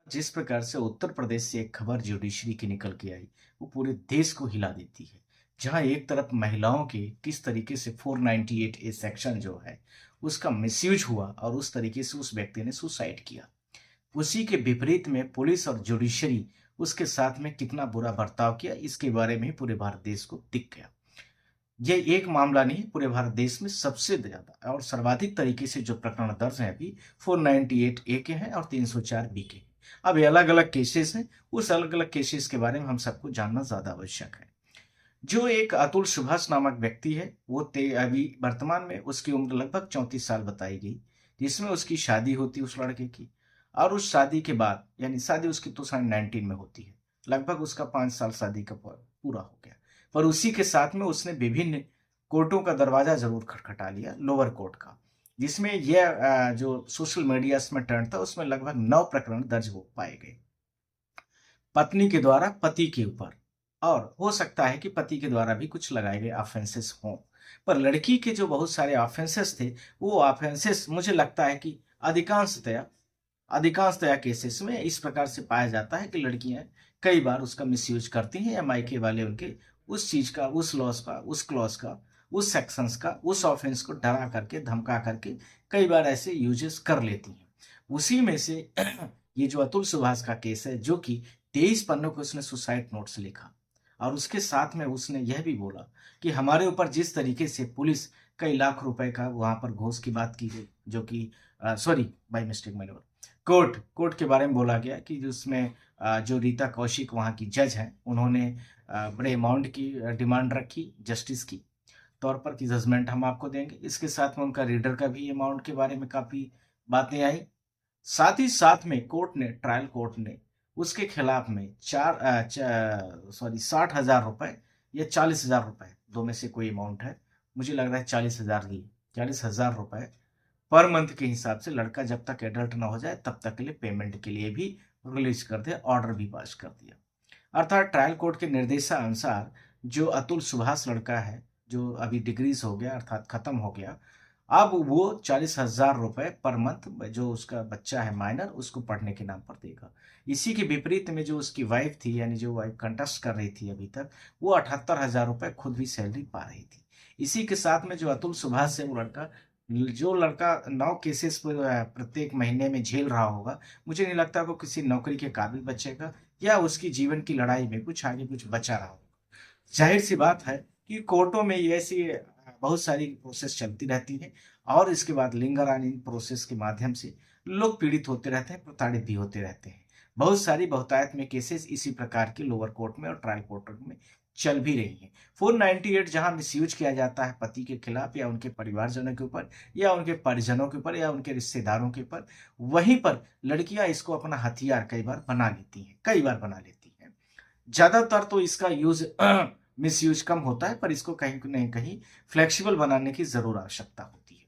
जिस प्रकार से उत्तर प्रदेश से एक खबर जुडिशरी की निकल के आई, वो पूरे देश को हिला देती है। जहाँ एक तरफ महिलाओं के किस तरीके से 498 ए सेक्शन जो है, उसका मिसयूज हुआ और उस तरीके से उस व्यक्ति ने सुसाइड किया। उसी के विपरीत में पुलिस और जुडिशरी उसके साथ में कितना बुरा बर्ताव किया, इसके बारे में ही पूरे भारत देश को दिख गया। ये एक मामला नहीं, पूरे भारत देश में सबसे ज्यादा और सर्वाधिक तरीके से जो प्रकरण दर्ज हैं अभी 498 ए के हैं और 304 बी के हैं। अब ये अलग अलग केसेस हैं। उस अलग अलग केसेस के बारे में हम सबको जानना ज्यादा आवश्यक है। जो एक अतुल सुभाष नामक व्यक्ति है, वो अभी वर्तमान में उसकी उम्र लगभग 34 साल बताई गई, जिसमें उसकी शादी होती है उस लड़के की। और उस शादी के बाद, यानी शादी उसकी 2019 में होती है, लगभग उसका 5 साल शादी का पूरा हो गया। पर उसी के साथ में उसने विभिन्न कोर्टों का दरवाजा जरूर खटखटा लिया, लोअर कोर्ट का, जिसमें यह जो सोशल मीडिया में ट्रेंड था, उसमें लगभग 9 प्रकरण दर्ज हो पाए गए पत्नी के द्वारा पति के ऊपर। और हो सकता है कि पति के द्वारा भी कुछ लगाए गए ऑफेंसेस हों, पर लड़की के जो बहुत सारे ऑफेंसेस थे, वो ऑफेंसेस मुझे लगता है कि अधिकांशतया अधिकांशतया केसेस में इस प्रकार से पाया जाता है कि लड़कियां कई बार उसका मिसयूज करती हैं, या मायके वाले उनके उस चीज का, उस लॉस का, उस क्लॉज का, उस सेक्शंस का, उस ऑफेंस को डरा करके, धमका करके कई बार ऐसे यूजेस कर लेती हैं। उसी में से ये जो अतुल सुभाष का केस है, जो कि 23 पन्नों को उसने सुसाइड नोट्स लिखा, और उसके साथ में उसने यह भी बोला कि हमारे ऊपर जिस तरीके से पुलिस कई लाख रुपए का वहां पर घूस की बात की गई, जो कि सॉरी बाई मिस्टेक मैंने बोला, कोर्ट कोर्ट के बारे में बोला गया कि जिसमें जो रीता कौशिक वहाँ की जज हैं, उन्होंने बड़े अमाउंट की डिमांड रखी जस्टिस की तौर पर कि जजमेंट हम आपको देंगे। इसके साथ में उनका रीडर का भी अमाउंट के बारे में काफ़ी बातें आई। साथ ही साथ में ट्रायल कोर्ट ने उसके खिलाफ में 60,000 रुपए या 40,000 रुपए, दो में से कोई अमाउंट है, मुझे लग रहा है 40,000 ही, 40,000 रुपए पर मंथ के हिसाब से, लड़का जब तक एडल्ट ना हो जाए तब तक के लिए पेमेंट के लिए भी रिलीज कर दिया, ऑर्डर भी पास कर दिया। अर्थात ट्रायल कोर्ट के निर्देशानुसार जो अतुल सुभाष लड़का है, जो अभी डिग्रीज हो गया अर्थात खत्म हो गया, अब वो 40,000 रुपए पर मंथ जो उसका बच्चा है माइनर, उसको पढ़ने के नाम पर देगा। इसी के विपरीत में जो उसकी वाइफ थी, यानी जो वाइफ कंटेस्ट कर रही थी अभी तक, वो 78,000 रुपए खुद भी सैलरी पा रही थी। इसी के साथ में जो अतुल सुभाष है, वो लड़का, जो लड़का 9 केसेस पर प्रत्येक महीने में झेल रहा होगा, मुझे नहीं लगता वो किसी नौकरी के काबिल बचेगा, या उसकी जीवन की लड़ाई में कुछ आगे कुछ बचा रहा होगा। जाहिर सी बात है कि कोर्टों में ये ऐसी बहुत सारी प्रोसेस चलती रहती हैं, और इसके बाद लिंगर ऑन इन प्रोसेस के माध्यम से लोग पीड़ित होते रहते हैं, प्रताड़ित भी होते रहते हैं। बहुत सारी बहुतायत में केसेस इसी प्रकार के लोअर कोर्ट में और ट्रायल कोर्ट में चल भी रही हैं। 498 जहां मिसयूज किया जाता है पति के खिलाफ, या उनके परिवारजनों के ऊपर, या उनके परिजनों के ऊपर, या उनके रिश्तेदारों के ऊपर, वहीं पर लड़कियां इसको अपना हथियार कई बार बना लेती हैं, कई बार बना लेती हैं। ज्यादातर तो इसका यूज मिसयूज कम होता है, पर इसको कहीं न कहीं फ्लेक्सिबल बनाने की जरूर आवश्यकता होती है।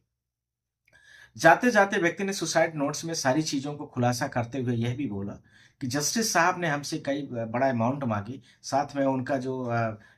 जाते जाते व्यक्ति ने सुसाइड नोट्स में सारी चीजों को खुलासा करते हुए यह भी बोला कि जस्टिस साहब ने हमसे कई बड़ा अमाउंट मांगी, साथ में उनका जो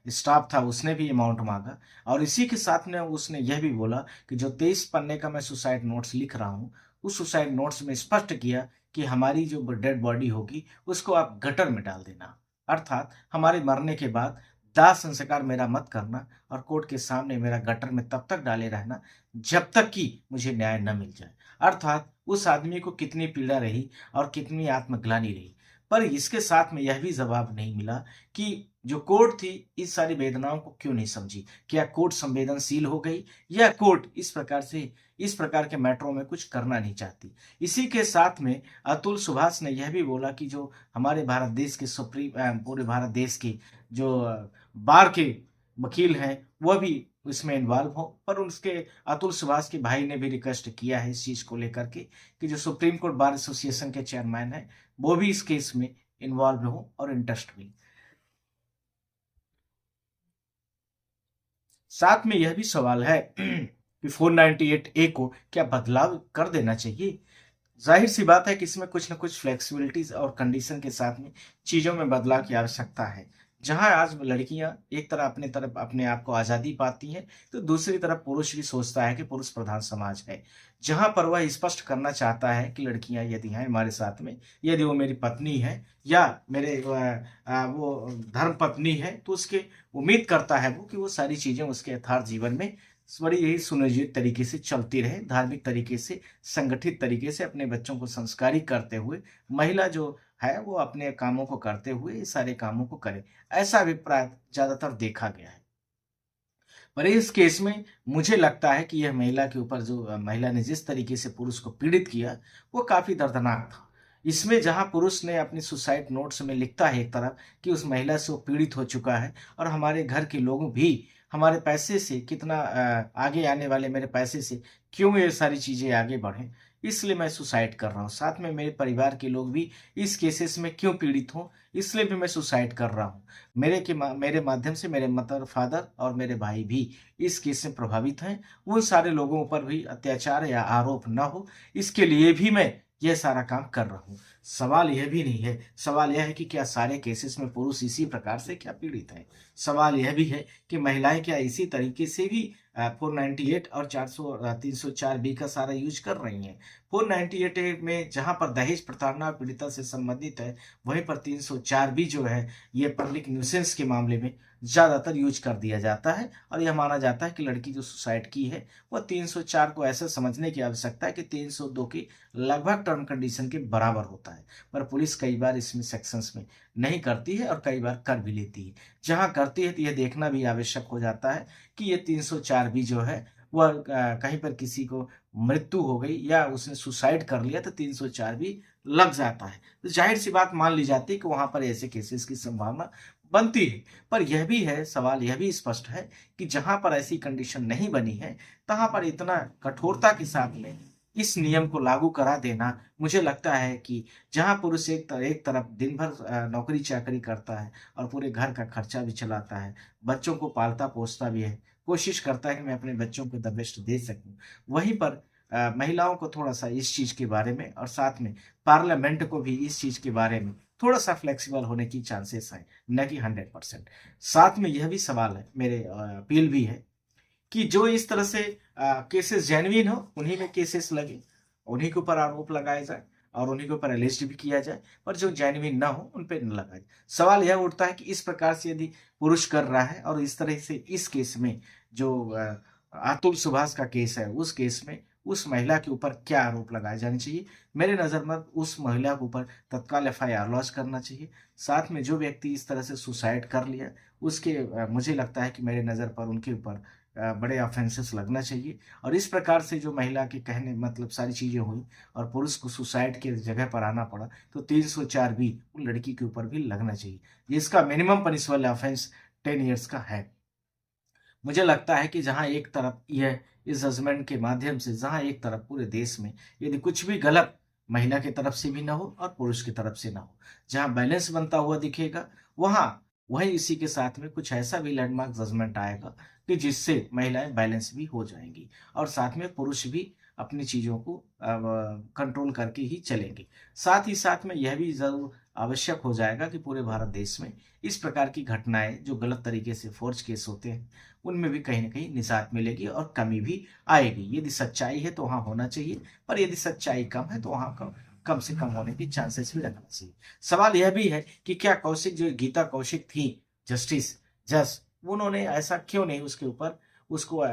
स्टाफ था उसने भी अमाउंट मांगा, और इसी के साथ में उसने यह भी बोला कि जो 23 पन्ने का मैं सुसाइड नोट्स लिख रहा हूँ, उस सुसाइड नोट्स में स्पष्ट किया कि हमारी जो डेड बॉडी होगी उसको आप गटर में डाल देना, अर्थात हमारे मरने के बाद दाह संस्कार मेरा मत करना, और कोर्ट के सामने मेरा गटर में तब तक डाले रहना जब तक कि मुझे न्याय न मिल जाए। अर्थात उस आदमी को कितनी पीड़ा रही और कितनी आत्मग्लानि रही, पर इसके साथ में यह भी जवाब नहीं मिला कि जो कोर्ट थी इस सारी वेदनाओं को क्यों नहीं समझी। क्या कोर्ट संवेदनशील हो गई, या कोर्ट इस प्रकार के मैटरों में कुछ करना नहीं चाहती। इसी के साथ में अतुल सुभाष ने यह भी बोला कि जो हमारे भारत देश के पूरे भारत देश के जो बार के वकील हैं, वह भी इसमें इन्वॉल्व हो, पर उसके अतुल सुभाष के भाई ने भी रिक्वेस्ट किया है इस चीज को लेकर के कि जो सुप्रीम कोर्ट बार एसोसिएशन के चेयरमैन है, वो भी इस केस में इन्वॉल्व हो और इंटरेस्ट भी। साथ में यह भी सवाल है कि 498 ए को क्या बदलाव कर देना चाहिए। जाहिर सी बात है कि इसमें कुछ न कुछ फ्लेक्सिबिलिटीज और कंडीशन के साथ में चीजों में बदलाव की आवश्यकता है। जहाँ आज लड़कियां एक तरह अपने तरफ अपने आप को आज़ादी पाती हैं, तो दूसरी तरफ पुरुष भी सोचता है कि पुरुष प्रधान समाज है। जहाँ पर वह स्पष्ट करना चाहता है कि लड़कियां यदि हैं हमारे साथ में, यदि वो मेरी पत्नी है या मेरे वो धर्म पत्नी है, तो उसके उम्मीद करता है वो कि वो सारी चीज़ें उसके यथार्थ जीवन में बड़ी यही सुनियोजित तरीके से चलती रहे, धार्मिक तरीके से, संगठित तरीके से अपने बच्चों को संस्कारित करते हुए, महिला जो है वो अपने कामों को करते हुए ये सारे कामों को करे। ऐसा अभिप्राय ज़्यादातर देखा गया है। पर इस केस में मुझे लगता है कि यह महिला के ऊपर जो महिला ने जिस तरीके से पुरुष को पीड़ित किया, वो काफ़ी दर्दनाक था। इसमें जहाँ पुरुष ने अपनी सुसाइड नोट्स में लिखता है एक तरफ कि उस महिला से वो पीड़ित हो चुका है और हमारे घर के लोग भी हमारे पैसे से कितना आगे आने वाले मेरे पैसे से क्यों ये सारी चीज़ें आगे बढ़ें, इसलिए मैं सुसाइड कर रहा हूँ। साथ में मेरे परिवार के लोग भी इस केसेस में क्यों पीड़ित हों, इसलिए भी मैं सुसाइड कर रहा हूँ। मेरे माध्यम से मेरे मदर, फादर और मेरे भाई भी इस केस से प्रभावित हैं। उन सारे लोगों पर भी अत्याचार या आरोप ना हो, इसके लिए भी मैं यह सारा काम कर रहा हूँ। सवाल यह भी नहीं है, सवाल यह है कि क्या सारे केसेस में पुरुष इसी प्रकार से क्या पीड़ित हैं? सवाल यह भी है कि महिलाएँ क्या इसी तरीके से भी 498 और 304 बी का सारा यूज़ कर रही हैं? 498 ए में जहाँ पर दहेज प्रताड़ना पीड़िता से संबंधित है, वहीं पर 304 बी जो है, ये पब्लिक न्यूसेंस के मामले में ज़्यादातर यूज़ कर दिया जाता है और यह माना जाता है कि लड़की जो सुसाइड की है, वह 304 को ऐसा समझने की आवश्यकता है कि 302 की लगभग टर्म कंडीशन के बराबर होता है। पर पुलिस कई बार इसमें सेक्शंस में नहीं करती है और कई बार कर भी लेती है। जहाँ करती है तो यह देखना भी आवश्यक हो जाता है कि ये 304 भी जो है वह कहीं पर किसी को मृत्यु हो गई या उसने सुसाइड कर लिया तो 304 भी लग जाता है। तो ज़ाहिर-सी बात मान ली जाती है कि वहाँ पर ऐसे केसेस की संभावना बनती है। पर यह भी है, सवाल यह भी स्पष्ट है कि जहाँ पर ऐसी कंडीशन नहीं बनी है, तहाँ पर इतना कठोरता के साथ में इस नियम को लागू करा देना, मुझे लगता है कि जहाँ पुरुष एक तरफ दिन भर नौकरी-चाकरी करता है और पूरे घर का खर्चा भी चलाता है, बच्चों को पालता-पोसता भी है, कोशिश करता है कि मैं अपने बच्चों को द बेस्ट दे सकूँ। वहीं पर महिलाओं को थोड़ा-सा इस चीज़ के बारे में और साथ में पार्लियामेंट को भी इस चीज़ के बारे में थोड़ा-सा फ्लेक्सिबल होने की चांसेस हैं, न कि 100%। साथ में यह भी सवाल है, मेरे अपील भी है कि जो इस तरह से केसेस जेन्युइन हो, उन्हीं में केसेस लगे, उन्हीं के ऊपर आरोप लगाए जाए और उन्हीं के ऊपर अरेस्ट भी किया जाए, पर जो जेन्युइन ना हो, उन पे न लगाए। सवाल यह उठता है कि इस प्रकार से यदि पुरुष कर रहा है और इस तरह से इस केस में जो अतुल सुभाष का केस है, उस केस में उस महिला के ऊपर क्या आरोप लगाए जाने चाहिए? मेरे नज़र में उस महिला के ऊपर तत्काल एफआईआर लॉन्च करना चाहिए। साथ में जो व्यक्ति इस तरह से सुसाइड कर लिया, उसके मुझे लगता है कि मेरे नज़र पर उनके ऊपर बड़े ऑफेंसेस लगना चाहिए और इस प्रकार से जो महिला के कहने मतलब सारी चीज़ें हुई और पुरुष को सुसाइड के जगह पर आना पड़ा, तो 304 भी उन लड़की के ऊपर भी लगना चाहिए। जिसका मिनिमम पनिशबल ऑफेंस 10 इयर्स का है। मुझे लगता है कि जहाँ एक तरफ यह इस जजमेंट के माध्यम से जहाँ एक तरफ पूरे देश में यदि कुछ भी गलत महिला की तरफ से भी ना हो और पुरुष की तरफ से ना हो, जहाँ बैलेंस बनता हुआ दिखेगा, वहाँ वहीं इसी के साथ में कुछ ऐसा भी लैंडमार्क जजमेंट आएगा कि जिससे महिलाएं बैलेंस भी हो जाएंगी और साथ में पुरुष भी अपनी चीज़ों को कंट्रोल करके ही चलेंगे। साथ ही साथ में यह भी ज़रूर आवश्यक हो जाएगा कि पूरे भारत देश में इस प्रकार की घटनाएं जो गलत तरीके से फोर्ज केस होते हैं, उनमें भी कहीं न कहीं निजात मिलेगी और कमी भी आएगी। यदि सच्चाई है तो वहाँ होना चाहिए, पर यदि सच्चाई कम है तो वहाँ कम से कम होने की चांसेस भी रखना चाहिए। सवाल यह भी है कि क्या कौशिक जो गीता कौशिक थी जस्टिस जज, उन्होंने ऐसा क्यों नहीं उसके ऊपर उसको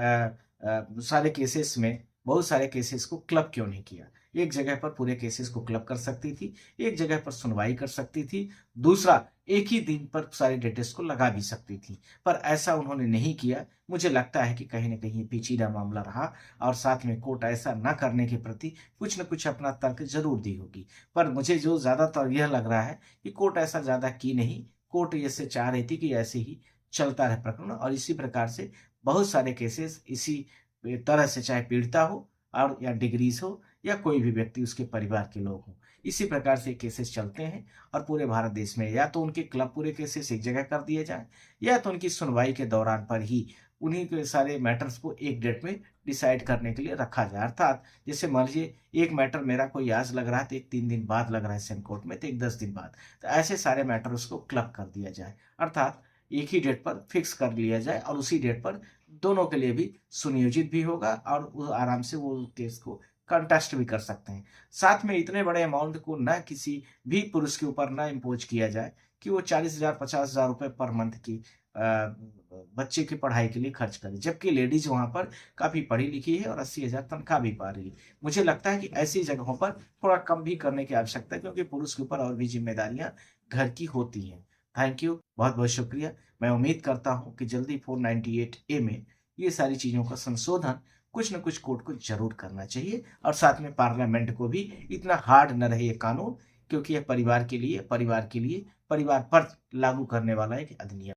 सारे केसेस में बहुत सारे केसेस को क्लब क्यों नहीं किया? एक जगह पर पूरे केसेस को क्लब कर सकती थी, एक जगह पर सुनवाई कर सकती थी, दूसरा एक ही दिन पर सारे डेटेस को लगा भी सकती थी। पर ऐसा उन्होंने नहीं किया। मुझे लगता है कि कहीं न कहीं पेचीदा मामला रहा और साथ में कोर्ट ऐसा न करने के प्रति कुछ न कुछ अपना तर्क ज़रूर दी होगी। पर मुझे जो ज़्यादातर यह लग रहा है कि कोर्ट ऐसा ज़्यादा की नहीं, कोर्ट ऐसे चाह रही थी कि ऐसे ही चलता रहे प्रकरण और इसी प्रकार से बहुत सारे केसेस इसी तरह से चाहे पीड़िता हो और या डिग्रीज़ हो या कोई भी व्यक्ति उसके परिवार के लोग हों। इसी प्रकार से केसेस चलते हैं और पूरे भारत देश में या तो उनके क्लब पूरे केसेस एक जगह कर दिए जाएँ या तो उनकी सुनवाई के दौरान पर ही उन्हीं के सारे मैटर्स को एक डेट में डिसाइड करने के लिए रखा जाए। अर्थात जैसे मान लीजिए एक मैटर मेरा कोई आज लग रहा है तो एक 3 दिन बाद लग रहा है सेम कोर्ट में, तो एक 10 दिन बाद, तो ऐसे सारे मैटर उसको क्लब कर दिया जाए। अर्थात एक ही डेट पर फिक्स कर लिया जाए और उसी डेट पर दोनों के लिए भी सुनियोजित भी होगा और वो आराम से वो केस को कंटेस्ट भी कर सकते हैं। साथ में इतने बड़े अमाउंट को ना किसी भी पुरुष के ऊपर ना इम्पोज किया जाए कि वो 40,000 50,000 रुपए पर मंथ की बच्चे की पढ़ाई के लिए खर्च करे, जबकि लेडीज वहां पर काफी पढ़ी लिखी है और 80,000 तनख्वाह भी पा रही है। मुझे लगता है कि ऐसी जगहों पर थोड़ा कम भी करने की आवश्यकता है, क्योंकि पुरुष के ऊपर और भी जिम्मेदारियां घर की होती हैं। थैंक यू, बहुत बहुत शुक्रिया। मैं उम्मीद करता हूं कि जल्दी 498A में ये सारी चीजों का संशोधन कुछ न कुछ कोर्ट को जरूर करना चाहिए, और साथ में पार्लियामेंट को भी इतना हार्ड न रहे ये कानून, क्योंकि यह परिवार के लिए परिवार पर लागू करने वाला एक अधिनियम।